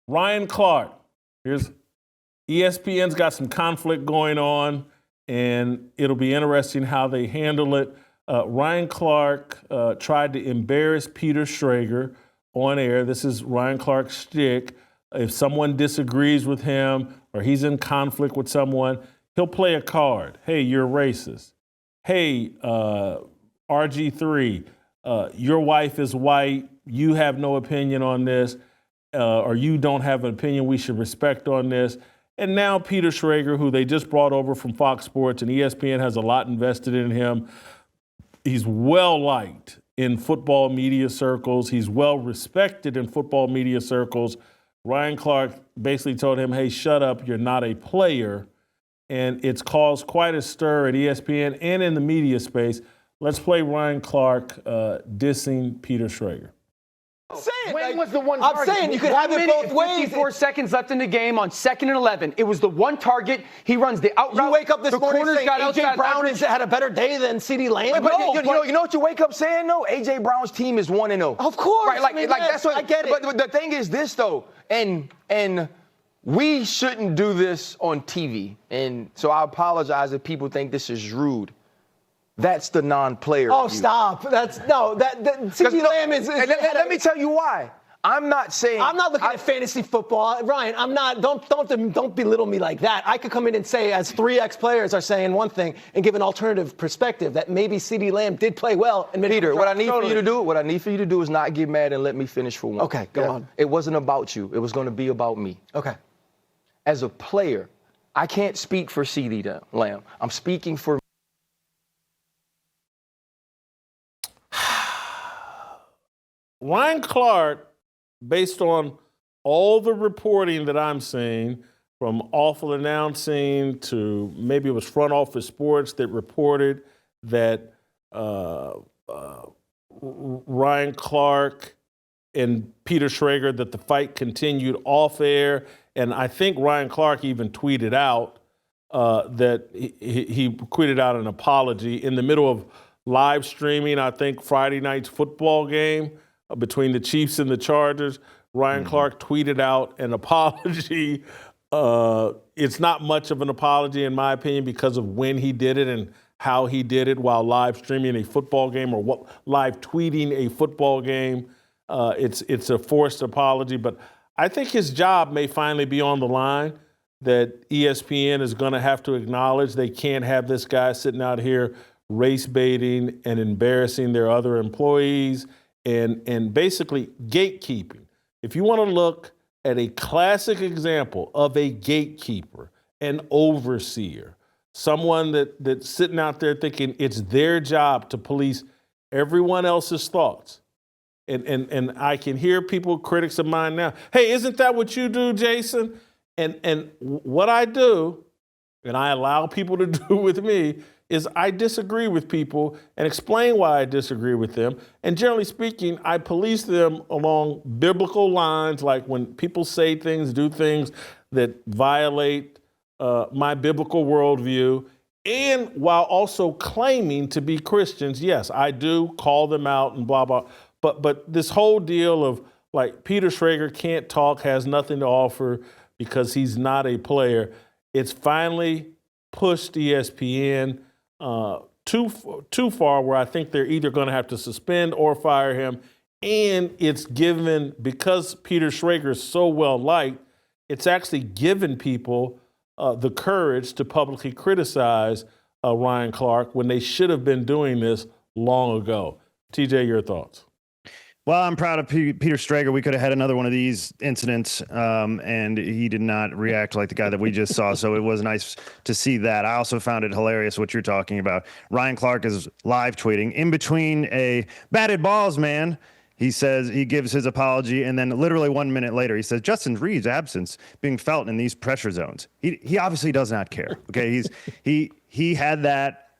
Ryan Clark. Here's ESPN's got some conflict going on, and it'll be interesting how they handle it. Ryan Clark tried to embarrass Peter Schrager on air. This is Ryan Clark's shtick. If someone disagrees with him or he's in conflict with someone, he'll play a card. Hey, you're racist. Hey, RG3, your wife is white. You have no opinion on this, or you don't have an opinion we should respect on this. And now Peter Schrager, who they just brought over from Fox Sports, and ESPN has a lot invested in him. He's well-liked in football media circles. He's well-respected in football media circles. Ryan Clark basically told him, hey, shut up, you're not a player. And it's caused quite a stir at ESPN and in the media space. Let's play Ryan Clark dissing Peter Schrager. When was the one target? I'm saying you could have it both ways. 54 seconds left in the game on 2nd and 11. It was the one target. He runs the out route. You wake up this morning saying A.J. Brown had a better day than CeeDee Lamb? But you know what you wake up saying, though? A.J. Brown's team is 1-0. Of course. Right, like that's what I get it. But the thing is this, though, and we shouldn't do this on TV. And so I apologize if people think this is rude. That's the non-player. Oh, view. Stop. CeeDee Lamb is. Let me tell you why. I'm not looking at fantasy football. Ryan, I'm not. Don't belittle me like that. I could come in and say, as 3 ex-players are saying one thing, and give an alternative perspective that maybe CeeDee Lamb did play well. And Peter, what I need for you to do is not get mad and let me finish for one. Okay, go on. It wasn't about you. It was going to be about me. Okay. As a player, I can't speak for CeeDee Lamb. I'm speaking for. Ryan Clark, based on all the reporting that I'm seeing, from Awful Announcing to maybe it was Front Office Sports that reported that Ryan Clark and Peter Schrager, that the fight continued off air. And I think Ryan Clark even tweeted out that he tweeted out an apology in the middle of live streaming, I think, Friday night's football game between the Chiefs and the Chargers. Ryan Clark tweeted out an apology. It's not much of an apology, in my opinion, because of when he did it and how he did it while live streaming a football game or live tweeting a football game. It's a forced apology, but I think his job may finally be on the line, that ESPN is going to have to acknowledge they can't have this guy sitting out here race baiting and embarrassing their other employees and basically gatekeeping. If you want to look at a classic example of a gatekeeper, an overseer, someone that's sitting out there thinking it's their job to police everyone else's thoughts. And I can hear people, critics of mine now, hey, isn't that what you do, Jason? And what I do, and I allow people to do with me, is I disagree with people and explain why I disagree with them. And generally speaking, I police them along biblical lines, like when people say things, do things that violate my biblical worldview, and while also claiming to be Christians. Yes, I do call them out and blah, blah. But this whole deal of like Peter Schrager can't talk, has nothing to offer because he's not a player, it's finally pushed ESPN too far, where I think they're either going to have to suspend or fire him. And it's given, because Peter Schrager is so well liked, it's actually given people the courage to publicly criticize Ryan Clark when they should have been doing this long ago. TJ, your thoughts? Well, I'm proud of Peter Schrager. We could have had another one of these incidents, and he did not react like the guy that we just saw. So it was nice to see that. I also found it hilarious what you're talking about. Ryan Clark is live tweeting in between a batted balls, man. He says, he gives his apology, and then literally 1 minute later, he says, Justin Reed's absence being felt in these pressure zones. He obviously does not care. Okay, he had that.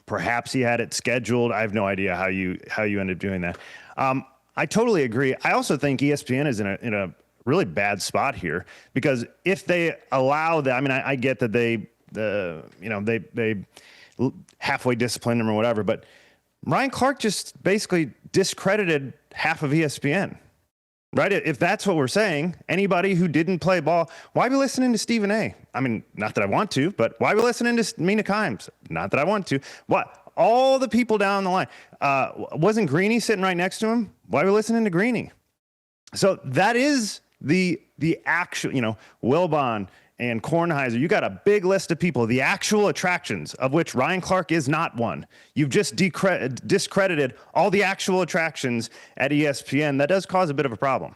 Perhaps he had it scheduled. I have no idea how you end up doing that. I totally agree. I also think ESPN is in a really bad spot here, because if they allow that, I mean, I get that they halfway disciplined him or whatever, but Ryan Clark just basically discredited half of ESPN. Right? If that's what we're saying, anybody who didn't play ball, why be listening to Stephen A? I mean, not that I want to, but why be listening to Mina Kimes? Not that I want to. What? All the people down the line. Wasn't Greeny sitting right next to him? Why are we listening to Greeny? So that is the actual, Wilbon and Kornheiser. You got a big list of people, the actual attractions, of which Ryan Clark is not one. You've just discredited all the actual attractions at ESPN. That does cause a bit of a problem.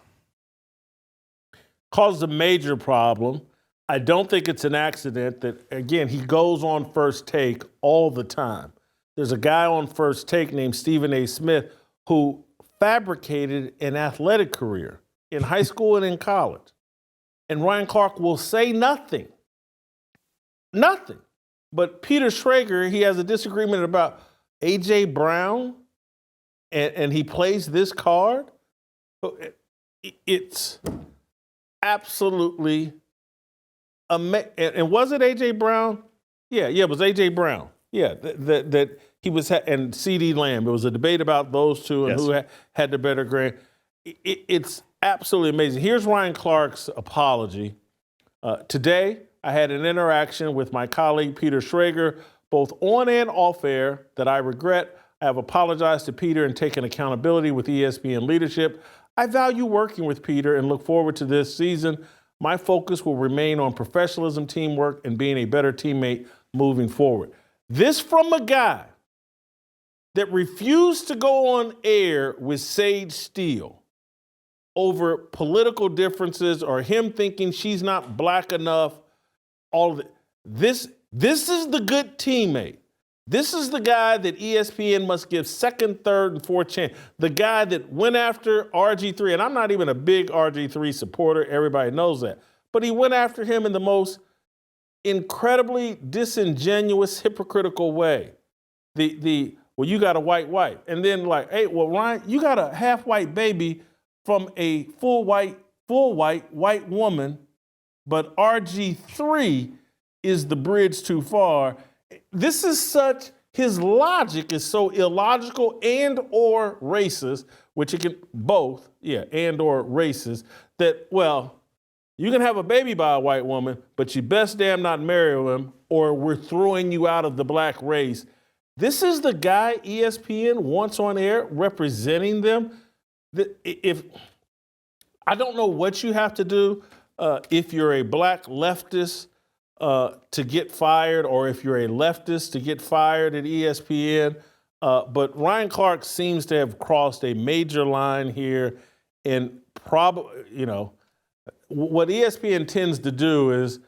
Causes a major problem. I don't think it's an accident that, again, he goes on First Take all the time. There's a guy on First Take named Stephen A. Smith who fabricated an athletic career in high school and in college. And Ryan Clark will say nothing. Nothing. But Peter Schrager, he has a disagreement about A.J. Brown, and he plays this card. It's absolutely amazing. And was it A.J. Brown? Yeah, it was A.J. Brown. Yeah, that he was, and C.D. Lamb. It was a debate about those two and who had the better grade. It's absolutely amazing. Here's Ryan Clark's apology. Today, I had an interaction with my colleague, Peter Schrager, both on and off air, that I regret. I have apologized to Peter and taken accountability with ESPN leadership. I value working with Peter and look forward to this season. My focus will remain on professionalism, teamwork, and being a better teammate moving forward. This from a guy that refused to go on air with Sage Steele over political differences or him thinking she's not black enough. All of it. This is the good teammate. This is the guy that ESPN must give second, third, and fourth chance. The guy that went after RG3, and I'm not even a big RG3 supporter. Everybody knows that. But he went after him in the most incredibly disingenuous, hypocritical way. Well, you got a white wife. And then hey, well, Ryan, you got a half-white baby from a full white woman, but RG3 is the bridge too far. This is his logic is so illogical and or racist, which it can both, and or racist, that, well, you can have a baby by a white woman, but you best damn not marry him or we're throwing you out of the black race. This is the guy ESPN wants on air representing them. If I don't know what you have to do if you're a black leftist to get fired, or if you're a leftist to get fired at ESPN. But Ryan Clark seems to have crossed a major line here, and probably, what ESPN tends to do is,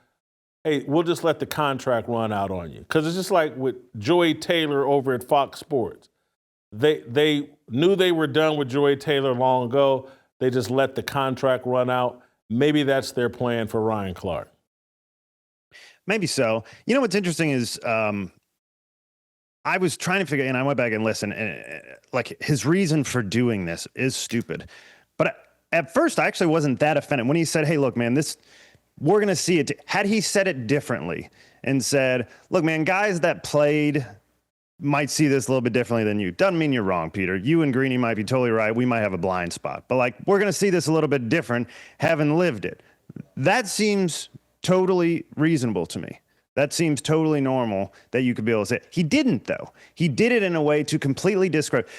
hey, we'll just let the contract run out on you. Because it's just like with Joy Taylor over at Fox Sports. They knew they were done with Joy Taylor long ago. They just let the contract run out. Maybe that's their plan for Ryan Clark. Maybe so. What's interesting is I was trying to figure, and I went back and listened, and his reason for doing this is stupid. But at first, I actually wasn't that offended when he said, hey, look, man, we're going to see it. Had he said it differently and said, look, man, guys that played might see this a little bit differently than you. Doesn't mean you're wrong, Peter. You and Greeny might be totally right. We might have a blind spot. But we're going to see this a little bit different, having lived it. That seems totally reasonable to me. That seems totally normal that you could be able to say it. He didn't, though. He did it in a way to completely discredit.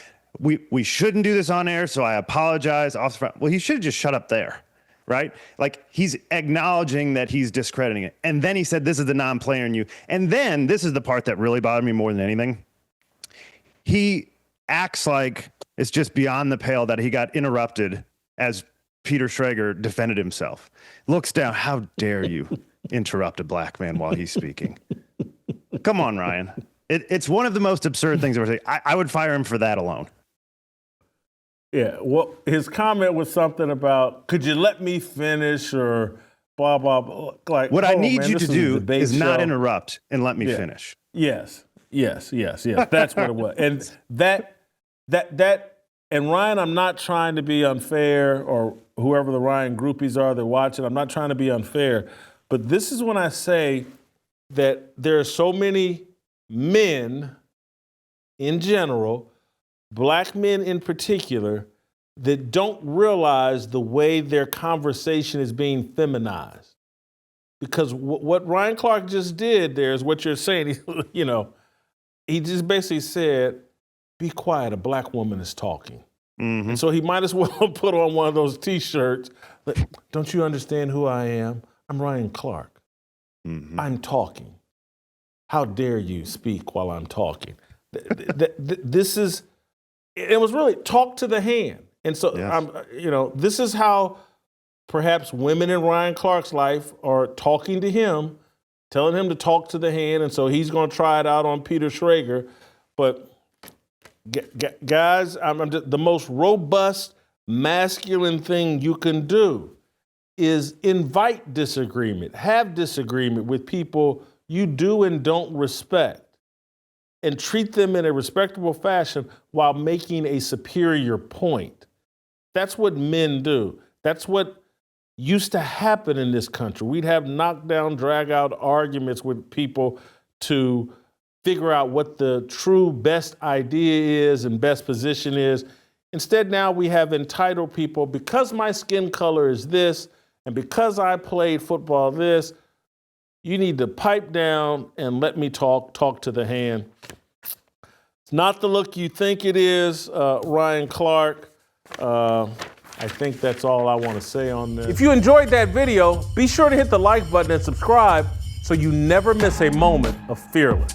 We shouldn't do this on air, so I apologize off the front. Well, he should have just shut up there, right? He's acknowledging that he's discrediting it. And then he said, this is the non-player in you. And then this is the part that really bothered me more than anything. He acts like it's just beyond the pale that he got interrupted as Peter Schrager defended himself. Looks down, how dare you interrupt a black man while he's speaking? Come on, Ryan. It's one of the most absurd things I've ever seen. I would fire him for that alone. Yeah, well, his comment was something about, could you let me finish, or blah, blah, blah. What I need you to do is not interrupt and let me finish. Yes. That's what it was. And that, and Ryan, I'm not trying to be unfair, or whoever the Ryan groupies are that watch it, I'm not trying to be unfair, but this is when I say that there are so many men in general, black men in particular, that don't realize the way their conversation is being feminized. Because what Ryan Clark just did there is what you're saying. He just basically said, be quiet, a black woman is talking. Mm-hmm. And so he might as well put on one of those T-shirts. Don't you understand who I am? I'm Ryan Clark. Mm-hmm. I'm talking. How dare you speak while I'm talking? This is, it was really talk to the hand. And so, yes. This is how perhaps women in Ryan Clark's life are talking to him, telling him to talk to the hand. And so he's going to try it out on Peter Schrager. But guys, the most robust masculine thing you can do is invite disagreement, have disagreement with people you do and don't respect, and treat them in a respectable fashion while making a superior point. That's what men do. That's what used to happen in this country. We'd have knockdown, drag-out arguments with people to figure out what the true best idea is and best position is. Instead, now we have entitled people, because my skin color is this, and because I played football this, you need to pipe down and let me talk to the hand. It's not the look you think it is, Ryan Clark. I think that's all I want to say on this. If you enjoyed that video, be sure to hit the like button and subscribe so you never miss a moment of Fearless.